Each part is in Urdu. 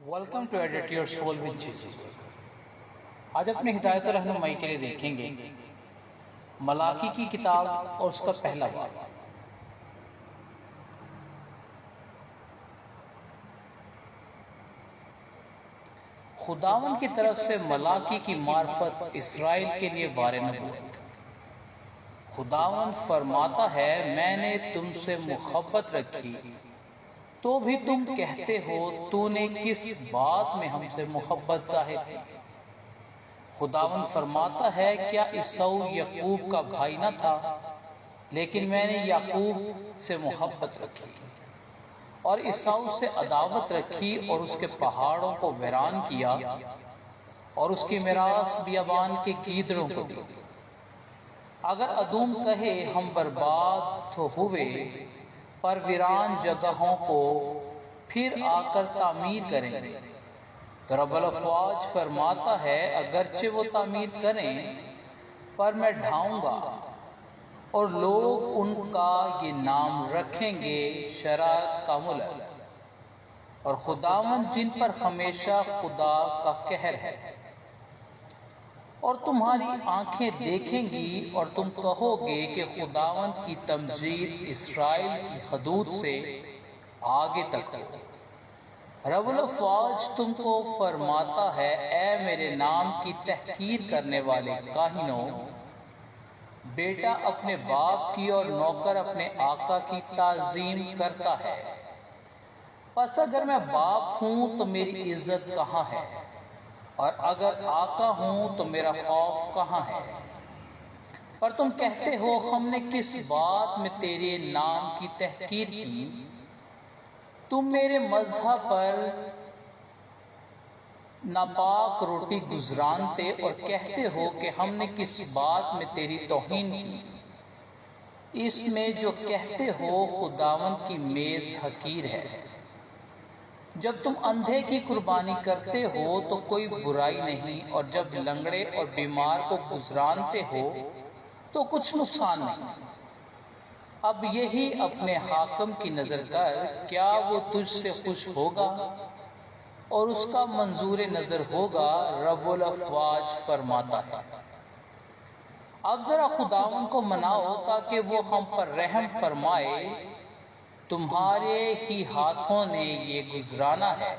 Welcome to edit your soul with Jesus. آج اپنے ہدایت اور رہنمائی کے لیے دیکھیں گے ملاکی کی کتاب اور اس کا پہلا باب۔ خداوند کی طرف سے ملاکی کی معرفت اسرائیل کے لیے بار نبوت۔ خداوند فرماتا ہے، میں نے تم سے محبت رکھی تو بھی تم کہتے ہو تو نے کس بات میں ہم سے محبت ظاہر کی؟ خداوند فرماتا ہے، کیا عیسو یعقوب کا بھائی نہ تھا؟ لیکن میں نے یعقوب سے محبت رکھی اور عیسو سے عداوت رکھی اور اس کے پہاڑوں کو ویران کیا اور اس کی میراث بیابان کے گیدڑوں کو دی۔ اگر ادوم کہے ہم برباد تو ہوئے، پر ویران جگہوں کو پھر آ کر تعمیر کریں گے، تو رب الافواج فرماتا ہے، اگرچہ وہ تعمیر کریں پر میں ڈھاؤں گا اور لوگ ان کا یہ نام رکھیں گے شرارت کا ملک، اور خداوند جن پر ہمیشہ خدا کا قہر ہے۔ اور تمہاری آنکھیں دیکھیں گی اور تم کہو گے کہ خداوند کی تمجید اسرائیل کی حدود سے آگے تک ہو۔ رب الافواج تم کو فرماتا ہے، اے میرے نام کی تحقیر کرنے والے کاہنوں، بیٹا اپنے باپ کی اور نوکر اپنے آقا کی تعظیم کرتا ہے۔ پس اگر میں باپ ہوں تو میری عزت کہاں ہے؟ اور اگر آقا ہوں تو میرا خوف کہاں ہے؟ پر تم کہتے ہو، ہم نے کس بات میں تیرے نام کی تحقیر کی؟ تم میرے مذہب پر ناپاک روٹی گزرانتے اور کہتے ہو کہ ہم نے کس بات میں تیری توہین کی؟ اس میں جو کہتے ہو خداوند کی میز حقیر ہے۔ جب تم اندھے کی قربانی کرتے ہو تو کوئی برائی نہیں، اور جب لنگڑے اور بیمار کو گزرانتے ہو تو کچھ نقصان نہیں۔ اب یہی اپنے حاکم کی نظر کر، کیا وہ تجھ سے خوش ہوگا اور اس کا منظور نظر ہوگا؟ رب الافواج فرماتا ہے۔ اب ذرا خداوند کو مناؤ تاکہ وہ ہم پر رحم فرمائے، تمہارے ہی ہاتھوں نے یہ گزرانا ہے،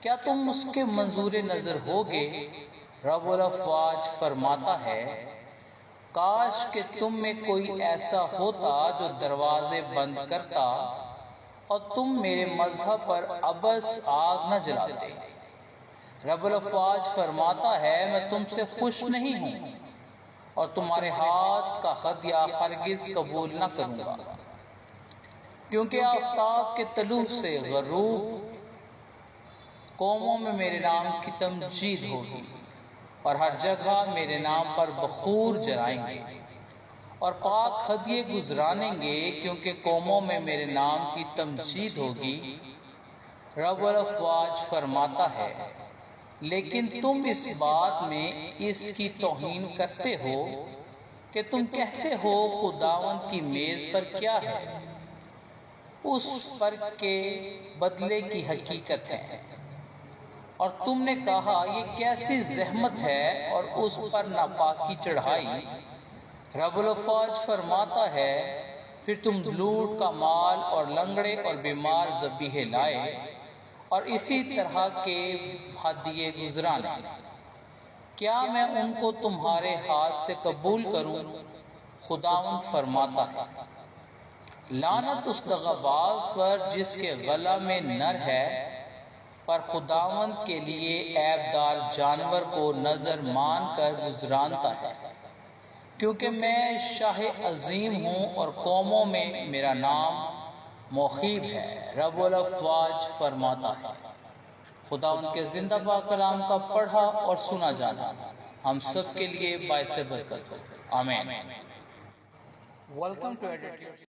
کیا تم اس کے منظور نظر ہوگے؟ رب الافواج فرماتا ہے، کاش کہ تم میں کوئی ایسا ہوتا جو دروازے بند کرتا اور تم میرے مذہب پر عبث آگ نہ جلاتے۔ رب الافواج فرماتا ہے، میں تم سے خوش نہیں ہوں اور تمہارے ہاتھ کا ہدیہ ہرگز قبول نہ کروں گا، کیونکہ آفتاب کے طلوع سے غروب قوموں میں میرے نام کی تمجید ہوگی، اور ہر جگہ میرے نام پر بخور جلائیں گے اور پاک ہدیے گزرانیں گے، کیونکہ قوموں میں میرے نام کی تمجید ہوگی۔ رب الافواج فرماتا ہے، لیکن تم اس بات میں اس کی توہین کرتے ہو کہ تم کہتے ہو خداوند کی میز پر کیا ہے؟ اس پر کے بدلے کی حقیقت ہے۔ اور تم نے کہا، یہ کیسی زحمت ہے اور اس پر ناپاکی چڑھائی۔ رب الافواج فرماتا ہے، پھر تم لوٹ کا مال اور لنگڑے اور بیمار ذبیحے لائے اور اسی طرح کے ہدیے گزرانے۔ کیا میں ان کو تمہارے ہاتھ سے قبول کروں؟ خداوند فرماتا ہے، لعنت اس دغاباز پر جس کے گلہ میں نر ہے، پر خداوند کے لیے عیبدار جانور کو نظر مان کر گزرانتا ہے، کیونکہ میں شاہ عظیم ہوں اور قوموں میں میرا نام مخیب ہے۔ رب الافواج فرماتا ہے۔ خداوند کے زندہ پاک کلام کا پڑھا اور سنا جانا ہم سب کے لیے باعث برکت ہو۔ آمین۔ Welcome to edit